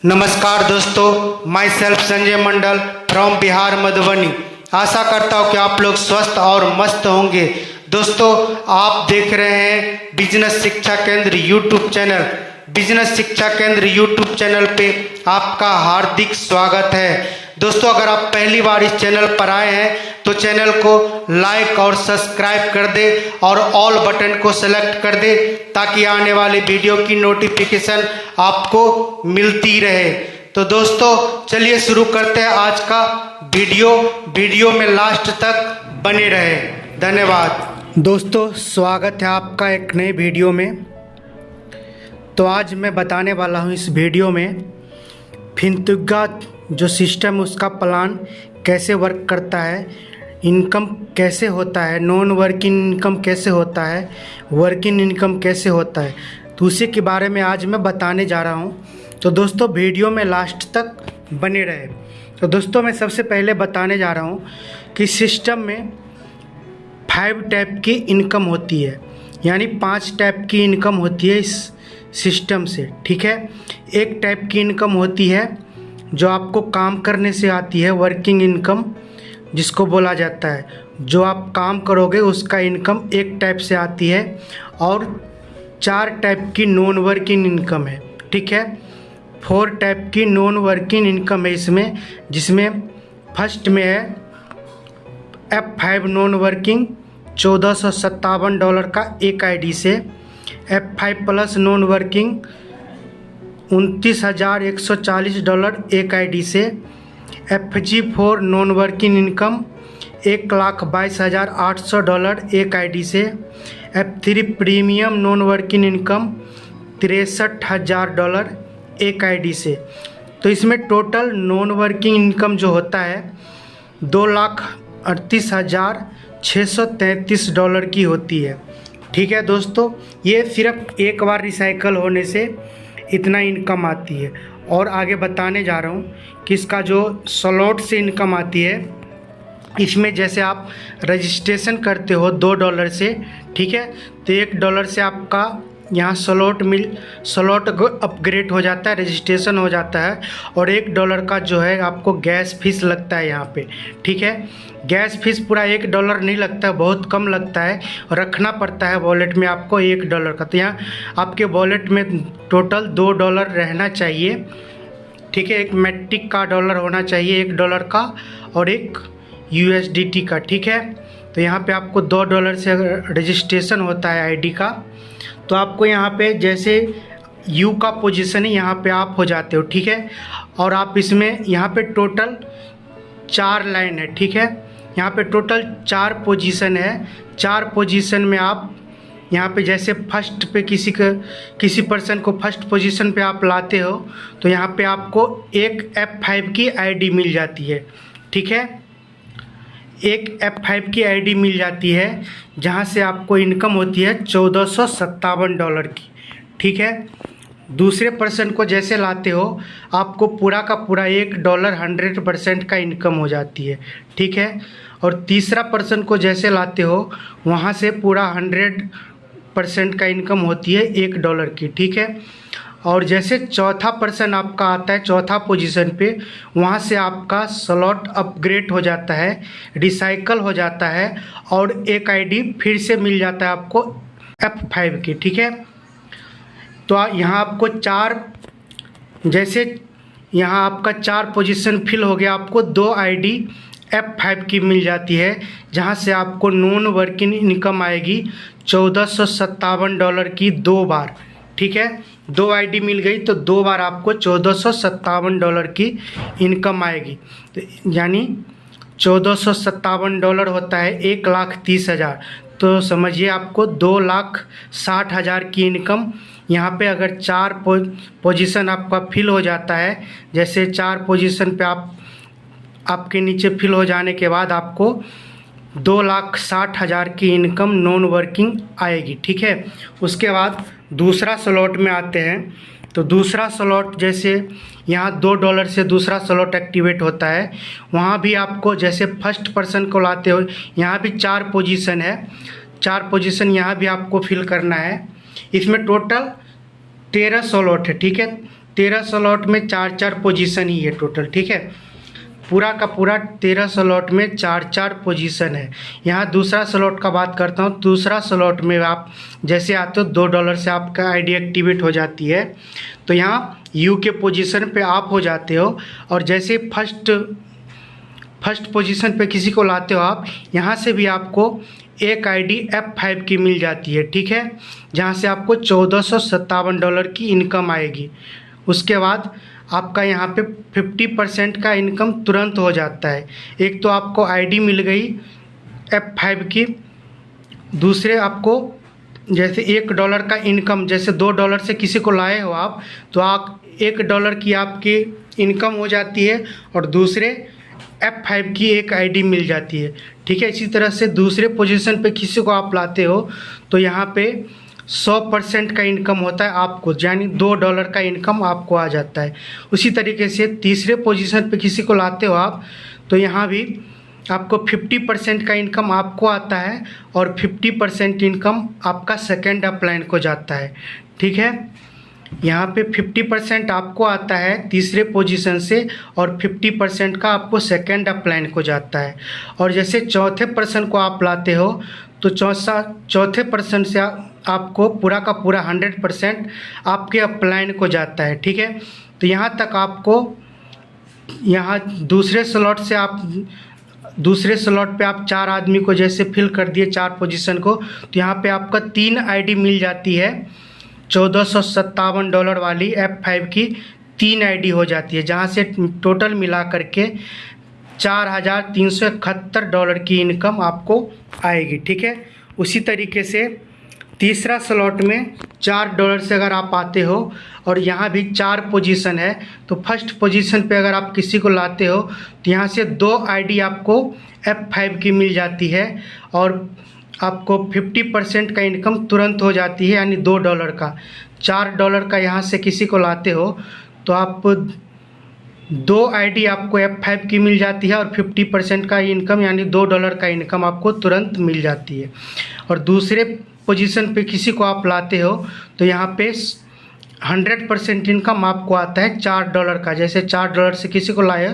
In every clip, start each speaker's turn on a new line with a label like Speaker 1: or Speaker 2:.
Speaker 1: नमस्कार दोस्तों, myself Sanjay Mandal from Bihar Madhubani. आशा करता हूँ कि आप लोग स्वस्थ और मस्त होंगे। दोस्तों, आप देख रहे हैं बिजनेस शिक्षा केंद्र यूट्यूब चैनल। बिजनेस शिक्षा केंद्र यूट्यूब चैनल पे आपका हार्दिक स्वागत है। दोस्तों, अगर आप पहली बार इस चैनल पर आए हैं तो चैनल को लाइक और सब्सक्राइब कर दे और ऑल बटन को सेलेक्ट कर दे ताकि आने वाले वीडियो की नोटिफिकेशन आपको मिलती रहे। तो दोस्तों, चलिए शुरू करते हैं आज का वीडियो में लास्ट तक बने रहे। धन्यवाद। दोस्तों, स्वागत है आपका एक नए वीडियो में। तो आज मैं बताने वाला हूँ इस वीडियो में फिनतुगा जो सिस्टम उसका प्लान कैसे वर्क करता है, इनकम कैसे होता है, नॉन वर्किंग इनकम कैसे होता है, वर्किंग इनकम कैसे होता है, तो उसी के बारे में आज मैं बताने जा रहा हूँ। तो दोस्तों, वीडियो में लास्ट तक बने रहे। तो दोस्तों, मैं सबसे पहले बताने जा रहा हूँ कि सिस्टम में 5 टाइप की इनकम होती है, यानी 5 टाइप की इनकम होती है इस सिस्टम से। ठीक है, एक टाइप की इनकम होती है जो आपको काम करने से आती है, वर्किंग इनकम जिसको बोला जाता है। जो आप काम करोगे उसका इनकम एक टाइप से आती है। और 4 टाइप की नॉन वर्किंग इनकम है। ठीक है, 4 टाइप की नॉन वर्किंग इनकम है इसमें, जिसमें फर्स्ट में है F5 नॉन वर्किंग $1457 का एक आईडी से, F5 प्लस नॉन वर्किंग $29,140 एक आईडी से, FG4 नॉन वर्किंग इनकम $1,22,800 एक आईडी से, F3 premium non working income $63,000 एक आईडी से। तो इसमें टोटल नॉन वर्किंग इनकम जो होता है $2,38,633 की होती है। ठीक है दोस्तों, ये सिर्फ एक बार रिसाइकल होने से इतना इनकम आती है। और आगे बताने जा रहा हूँ कि इसका जो स्लॉट से इनकम आती है, इसमें जैसे आप रजिस्ट्रेशन करते हो $2 से, ठीक है, तो $1 से आपका यहाँ स्लॉट अपग्रेड हो जाता है, रजिस्ट्रेशन हो जाता है। और $1 का जो है आपको गैस फीस लगता है यहाँ पे। ठीक है, गैस फीस पूरा $1 नहीं लगता है, बहुत कम लगता है। और रखना पड़ता है वॉलेट में आपको $1 का। तो यहाँ आपके वॉलेट में टोटल $2 रहना चाहिए। ठीक है, एक मैट्रिक का डॉलर होना चाहिए $1 का और एक USDT का। ठीक है, तो यहाँ पे आपको $2 से रजिस्ट्रेशन होता है आईडी का। तो आपको यहाँ पे जैसे यू का पोजीशन है, यहाँ पे आप हो जाते हो। ठीक है, और आप इसमें यहाँ पे टोटल 4 लाइन है। ठीक है, यहाँ पे टोटल 4 पोजीशन है। 4 पोजीशन में आप यहाँ पे जैसे फर्स्ट पे किसी पर्सन को फर्स्ट पोजीशन पे आप लाते हो तो यहाँ पे आपको एक F5 की आईडी मिल जाती है। ठीक है, एक F5 की आईडी मिल जाती है जहाँ से आपको इनकम होती है $1457 की। ठीक है, दूसरे पर्सन को जैसे लाते हो आपको पूरा का पूरा $1 100% का इनकम हो जाती है। ठीक है, और तीसरा पर्सन को जैसे लाते हो वहाँ से पूरा 100% का इनकम होती है $1 की। ठीक है, और जैसे चौथा पर्सन आपका आता है चौथा पोजीशन पे, वहाँ से आपका स्लॉट अपग्रेड हो जाता है, रिसाइकल हो जाता है और एक आईडी फिर से मिल जाता है आपको F5 की। ठीक है, तो यहाँ आपको 4 जैसे यहाँ आपका 4 पोजीशन फिल हो गया, आपको 2 आईडी F5 की मिल जाती है जहाँ से आपको नॉन वर्किंग इनकम आएगी $1457 की 2 बार। ठीक है, 2 आईडी मिल गई तो 2 बार आपको $1457 की इनकम आएगी। तो यानी $1457 होता है 1,30,000। तो समझिए आपको 2,60,000 की इनकम यहाँ पे अगर 4 पोजीशन आपका फिल हो जाता है, जैसे 4 पोजीशन पे आपके नीचे फिल हो जाने के बाद आपको 2,60,000 की इनकम नॉन वर्किंग आएगी। ठीक है, उसके बाद दूसरा स्लॉट में आते हैं। तो दूसरा स्लॉट जैसे यहाँ $2 से दूसरा स्लॉट एक्टिवेट होता है, वहाँ भी आपको जैसे फर्स्ट पर्सन को लाते हो, यहाँ भी 4 पोजीशन है। 4 पोजीशन यहाँ भी आपको फिल करना है। इसमें टोटल 13 स्लॉट है। ठीक है, 13 स्लॉट में 4-4 पोजीशन ही है टोटल, ठीक है। पूरा का पूरा 13 स्लॉट में 4-4 पोजीशन है। यहाँ दूसरा स्लॉट का बात करता हूँ। दूसरा स्लॉट में आप जैसे आते हो $2 से आपका आईडी एक्टिवेट हो जाती है, तो यहाँ यू के पोजीशन पे आप हो जाते हो और जैसे फर्स्ट पोजीशन पे किसी को लाते हो आप, यहाँ से भी आपको एक आईडी F5 की मिल जाती है, ठीक है, जहाँ से आपको $1457 की इनकम आएगी। उसके बाद आपका यहाँ पे 50% का इनकम तुरंत हो जाता है। एक तो आपको आईडी मिल गई F5 की, दूसरे आपको जैसे $1 का इनकम, जैसे $2 से किसी को लाए हो आप, तो आप $1 की आपकी इनकम हो जाती है और दूसरे F5 की एक आईडी मिल जाती है, ठीक है। इसी तरह से दूसरे पोजीशन पे किसी को आप लाते हो तो यहाँ पे 100% का इनकम होता है आपको, यानी $2 का इनकम आपको आ जाता है। उसी तरीके से तीसरे पोजीशन पे किसी को लाते हो आप, तो यहाँ भी आपको 50% का इनकम आपको आता है और 50% इनकम आपका सेकेंड अपलाइन को जाता है, ठीक है। यहाँ पे 50% आपको आता है तीसरे पोजीशन से और 50% का आपको सेकेंड अपलाइन को जाता है। और जैसे चौथे पर्सन को आप लाते हो तो चौथे पर्सन से आपको पूरा का पूरा 100% आपके अपलाइन को जाता है, ठीक है। तो यहाँ तक आपको यहाँ दूसरे स्लॉट पे आप 4 आदमी को जैसे फिल कर दिए 4 पोजीशन को, तो यहाँ पे आपका 3 आईडी मिल जाती है। $1457 वाली F5 की 3 आईडी हो जाती है, जहाँ से टोटल मिला करके $4371 की इनकम आपको आएगी, ठीक है। उसी तरीके से तीसरा स्लॉट में $4 से अगर आप आते हो और यहाँ भी 4 पोजीशन है, तो फर्स्ट पोजीशन पे अगर आप किसी को लाते हो तो यहाँ से 2 आईडी आपको F5 की मिल जाती है और आपको 50% का इनकम तुरंत हो जाती है, यानी $2 का। $4 का यहाँ से किसी को लाते हो तो आप 2 आईडी आपको F5 की मिल जाती है और 50% का इनकम यानी $2 का इनकम आपको तुरंत मिल जाती है। और दूसरे पोजीशन पे किसी को आप लाते हो तो यहाँ पे 100% इनकम आपको आता है $4 का। जैसे $4 से किसी को लाए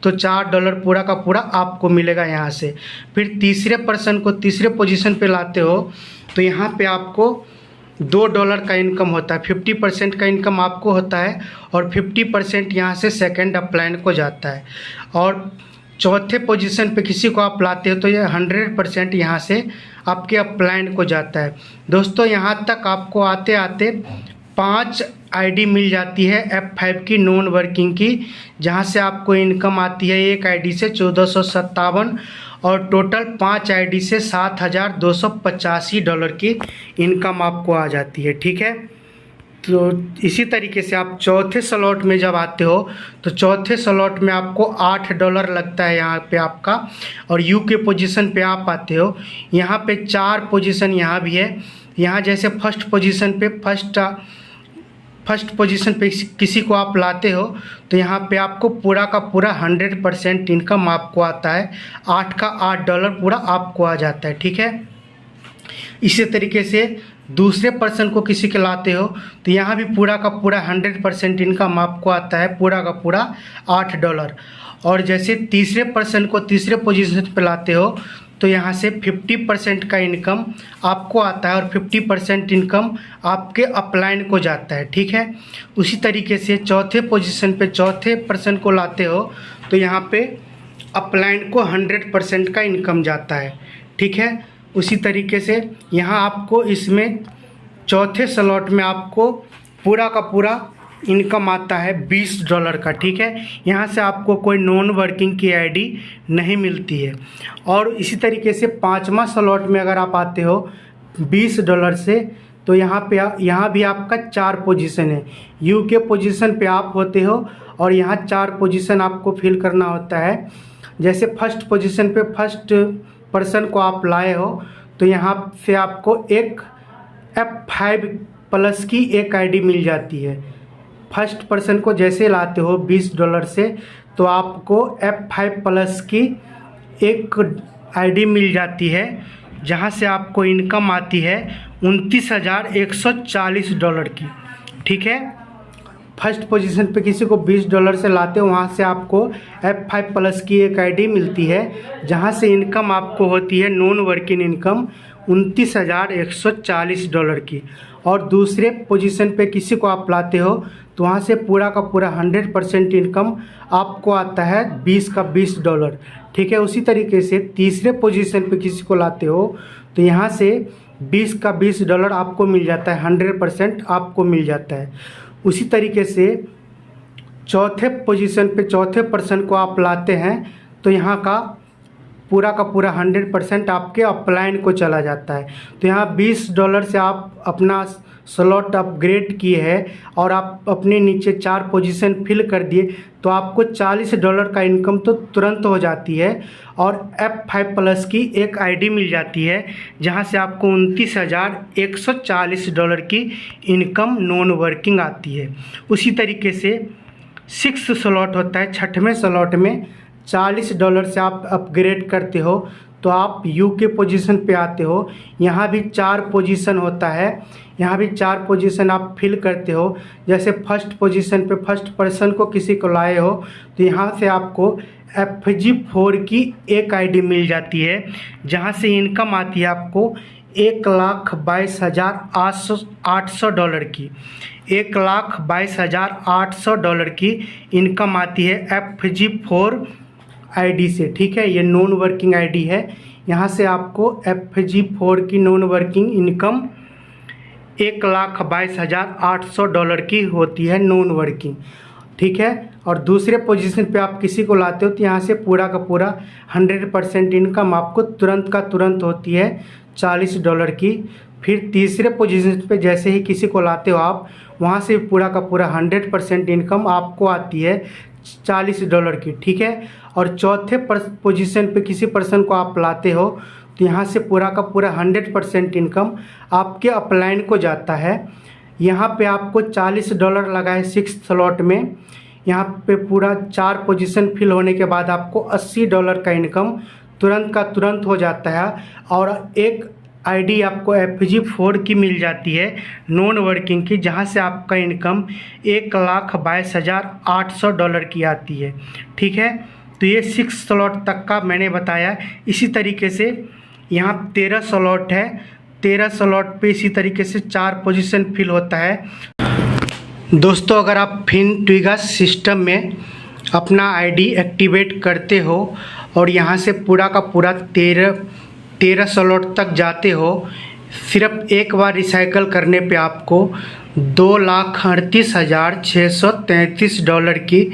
Speaker 1: तो $4 पूरा का पूरा आपको मिलेगा यहाँ से। फिर तीसरे पर्सन को तीसरे पोजीशन पे लाते हो तो यहाँ पे आपको $2 का इनकम होता है, 50% का इनकम आपको होता है और 50% यहाँ से सेकेंड अपलाइन को जाता है। और चौथे पोजीशन पे किसी को आप लाते हो तो ये 100% यहाँ से आपके अपलाइन को जाता है। दोस्तों यहाँ तक आपको आते आते 5 आईडी मिल जाती है F5 की नॉन वर्किंग की, जहाँ से आपको इनकम आती है एक आईडी से $1457 और टोटल 5 आईडी से $7285 की इनकम आपको आ जाती है, ठीक है। तो इसी तरीके से आप चौथे स्लॉट में जब आते हो तो चौथे स्लॉट में आपको $8 लगता है यहाँ पे आपका, और यू के पोजीशन पे आप आते हो। यहाँ पे 4 पोजीशन यहाँ भी है। यहाँ जैसे फर्स्ट पोजीशन पे किसी को आप लाते हो तो यहाँ पे आपको पूरा का पूरा 100% इनकम आपको आता है, 8 का $8 पूरा आपको आ जाता है, ठीक है। इसी तरीके से दूसरे पर्सन को किसी के लाते हो तो यहाँ भी पूरा का पूरा 100% इनकम आपको आता है, पूरा का पूरा $8। और जैसे तीसरे पर्सन को तीसरे पोजीशन पे लाते हो तो यहाँ से 50% का इनकम आपको आता है और 50% इनकम आपके अपलाइन को जाता है, ठीक है। उसी तरीके से चौथे पोजीशन पे चौथे पर्सन को लाते हो तो यहाँ पे अपलाइन को 100% का इनकम जाता है, ठीक है। उसी तरीके से यहाँ आपको इसमें चौथे स्लॉट में आपको पूरा का पूरा इनकम आता है $20 का, ठीक है। यहाँ से आपको कोई नॉन वर्किंग की आईडी नहीं मिलती है। और इसी तरीके से 5वां स्लॉट में अगर आप आते हो $20 से तो यहाँ भी आपका 4 पोजीशन है। यू के पोजीशन पे आप होते हो और यहाँ 4 पोजीशन आपको फिल करना होता है। जैसे फर्स्ट पोजीशन पे फर्स्ट पर्सन को आप लाए हो तो यहाँ से आपको एक F5 प्लस की एक आईडी मिल जाती है। फर्स्ट पर्सन को जैसे लाते हो $20 से तो आपको F5 प्लस की एक आईडी मिल जाती है, जहाँ से आपको इनकम आती है $29,140 की, ठीक है। फर्स्ट पोजीशन पे किसी को $20 से लाते हो, वहाँ से आपको F5 प्लस की एक आईडी मिलती है, जहाँ से इनकम आपको होती है नॉन वर्किंग इनकम $29,140 की। और दूसरे पोजीशन पे किसी को आप लाते हो तो वहाँ से पूरा का पूरा 100% इनकम आपको आता है $20 का $20। ठीक है, उसी तरीके से तीसरे पोजीशन पे किसी को लाते हो तो यहाँ से $20 का $20 आपको मिल जाता है, 100% आपको मिल जाता है। उसी तरीके से चौथे पोजीशन पे चौथे पर्सन को आप लाते हैं तो यहाँ का पूरा 100% आपके अपलाइन को चला जाता है। तो यहाँ $20 से आप अपना स्लॉट अपग्रेड किए हैं और आप अपने नीचे 4 पोजीशन फिल कर दिए तो आपको $40 का इनकम तो तुरंत हो जाती है। और F5 प्लस की एक आईडी मिल जाती है, जहाँ से आपको $29,140 की इनकम नॉन वर्किंग आती है। उसी तरीके से 6th स्लॉट होता है, 6वें स्लॉट में $40 से आप अपग्रेड करते हो तो आप यू के पोजीशन पे आते हो। यहाँ भी 4 पोजीशन होता है, यहाँ भी 4 पोजीशन आप फिल करते हो। जैसे फर्स्ट पोजीशन पे फर्स्ट पर्सन को किसी को लाए हो तो यहाँ से आपको FG4 की एक आईडी मिल जाती है, जहाँ से इनकम आती है आपको $1,22,800 की। $1,22,800 की इनकम आती है FG4 आईडी से। ठीक है, ये नॉन वर्किंग आईडी है। यहाँ से आपको FG4 की नॉन वर्किंग इनकम $1,22,800 की होती है नॉन वर्किंग। ठीक है, और दूसरे पोजीशन पे आप किसी को लाते हो तो यहाँ से पूरा का पूरा 100% इनकम आपको तुरंत का तुरंत होती है $40 की। फिर तीसरे पोजीशन पे जैसे ही किसी को लाते हो आप, वहाँ से पूरा का पूरा 100% इनकम आपको आती है $40 की। ठीक है, और चौथे पोजीशन पे किसी पर्सन को आप लाते हो तो यहाँ से पूरा का पूरा 100% इनकम आपके अपलाइन को जाता है। यहाँ पे आपको $40 लगा है 6th स्लॉट में। यहाँ पे पूरा 4 पोजीशन फिल होने के बाद आपको $80 का इनकम तुरंत का तुरंत हो जाता है। और एक आईडी आपको FG4 की मिल जाती है नॉन वर्किंग की, जहाँ से आपका इनकम $1,22,800 की आती है। ठीक है, तो ये 6 स्लॉट तक का मैंने बताया। इसी तरीके से यहाँ 13 स्लॉट है, 13 स्लॉट पे इसी तरीके से 4 पोजीशन फिल होता है। दोस्तों, अगर आप FinTwiga सिस्टम में अपना आईडी एक्टिवेट करते हो और यहाँ से पूरा का पूरा 13 स्लॉट तक जाते हो, सिर्फ एक बार रिसाइकल करने पे आपको $2,38,633 की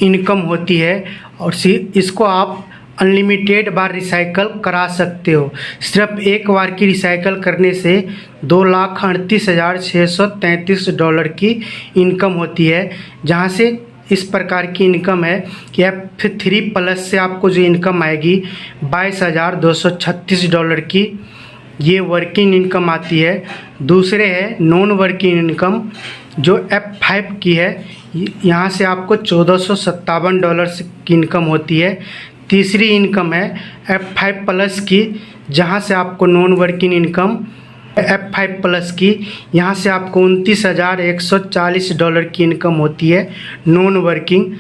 Speaker 1: इनकम होती है। और इसको आप अनलिमिटेड बार रिसाइकल करा सकते हो। सिर्फ एक बार की रिसाइकल करने से $2,38,633 की इनकम होती है, जहाँ से इस प्रकार की इनकम है कि F3 प्लस से आपको जो इनकम आएगी $22,236 की, ये वर्किंग इनकम आती है। दूसरे है नॉन वर्किंग इनकम जो F5 की है, यहाँ से आपको $1,457 की इनकम होती है। तीसरी इनकम है F5 प्लस की, जहाँ से आपको non working income F5 plus की, यहाँ से आपको $29,140 की इनकम होती है नॉन वर्किंग।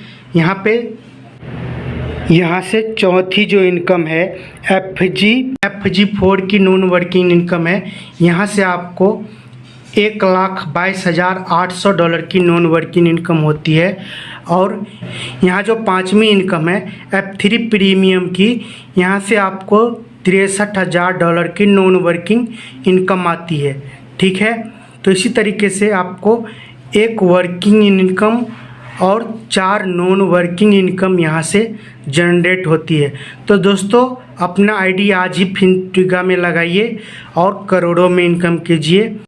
Speaker 1: यहाँ से चौथी जो इनकम है FG4 की नॉन वर्किंग इनकम है, यहाँ से आपको $1,22,800 की नॉन वर्किंग इनकम होती है। और यहाँ जो 5वीं इनकम है F3 प्रीमियम की, यहाँ से आपको $63,000 की नॉन वर्किंग इनकम आती है। ठीक है, तो इसी तरीके से आपको एक वर्किंग इनकम और 4 नॉन वर्किंग इनकम यहाँ से जनरेट होती है। तो दोस्तों, अपना आईडी आज ही FinTwiga में लगाइए और करोड़ों में इनकम कीजिए।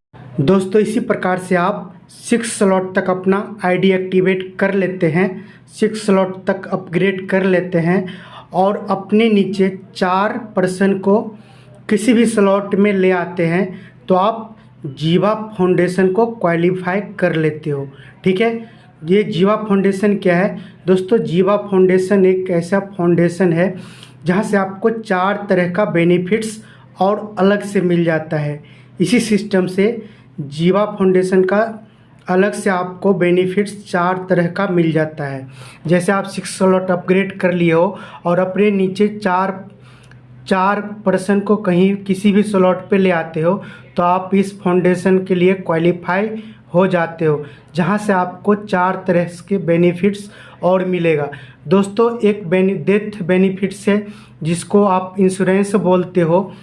Speaker 1: दोस्तों, इसी प्रकार से आप 6 स्लॉट तक अपना आईडी एक्टिवेट कर लेते हैं, 6 स्लॉट तक अपग्रेड कर लेते हैं और अपने नीचे 4 पर्सन को किसी भी स्लॉट में ले आते हैं तो आप जीवा फाउंडेशन को क्वालिफाई कर लेते हो। ठीक है, ये जीवा फाउंडेशन क्या है दोस्तों? जीवा फाउंडेशन एक ऐसा फाउंडेशन है जहाँ से आपको 4 तरह का बेनिफिट्स और अलग से मिल जाता है। इसी सिस्टम से जीवा फाउंडेशन का अलग से आपको बेनिफिट्स 4 तरह का मिल जाता है। जैसे आप 6 स्लॉट अपग्रेड कर लिए हो और अपने नीचे 4% को कहीं किसी भी स्लॉट पे ले आते हो तो आप इस फाउंडेशन के लिए क्वालिफाई हो जाते हो, जहां से आपको 4 तरह के बेनिफिट्स और मिलेगा। दोस्तों, एक डेथ बेनिफिट्स है जिसको आप इंश्योरेंस बोलते हो,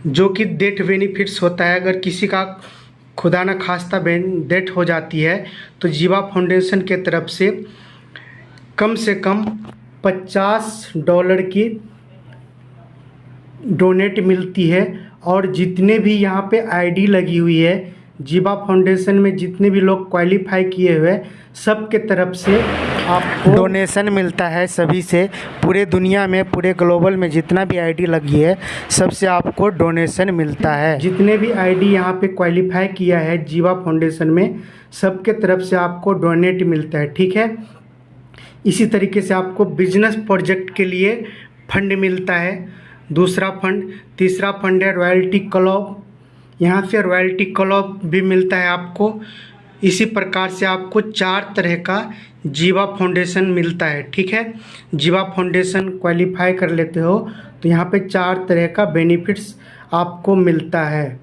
Speaker 1: जो कि डेथ बेनिफिट्स होता है। अगर किसी का खुदा न खास्ता डेथ हो जाती है तो जीवा फाउंडेशन के तरफ से कम $50 की डोनेट मिलती है। और जितने भी यहाँ पे आईडी लगी हुई है जीवा फाउंडेशन में, जितने भी लोग क्वालिफाई किए हुए सब के तरफ से आपको डोनेशन मिलता है। सभी से पूरे दुनिया में, पूरे ग्लोबल में जितना भी आईडी लगी है सबसे आपको डोनेशन मिलता है। जितने भी आईडी यहाँ पे क्वालिफाई किया है जीवा फाउंडेशन में, सबके तरफ से आपको डोनेट मिलता है। ठीक है, इसी तरीके से आपको बिजनेस प्रोजेक्ट के लिए फंड मिलता है, दूसरा फंड। तीसरा फंड है रॉयल्टी क्लब, यहाँ से रॉयल्टी क्लब भी मिलता है आपको। इसी प्रकार से आपको 4 तरह का जीवा फाउंडेशन मिलता है। ठीक है, जीवा फाउंडेशन क्वालिफाई कर लेते हो तो यहाँ पे 4 तरह का बेनिफिट्स आपको मिलता है।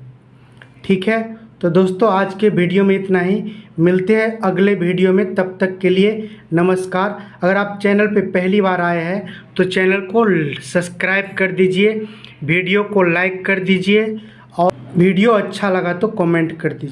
Speaker 1: ठीक है, तो दोस्तों आज के वीडियो में इतना ही। मिलते हैं अगले वीडियो में, तब तक के लिए नमस्कार। अगर आप चैनल पे पहली बार आए हैं तो चैनल को सब्सक्राइब कर दीजिए, वीडियो को लाइक कर दीजिए और वीडियो अच्छा लगा तो कमेंट कर दीजिए।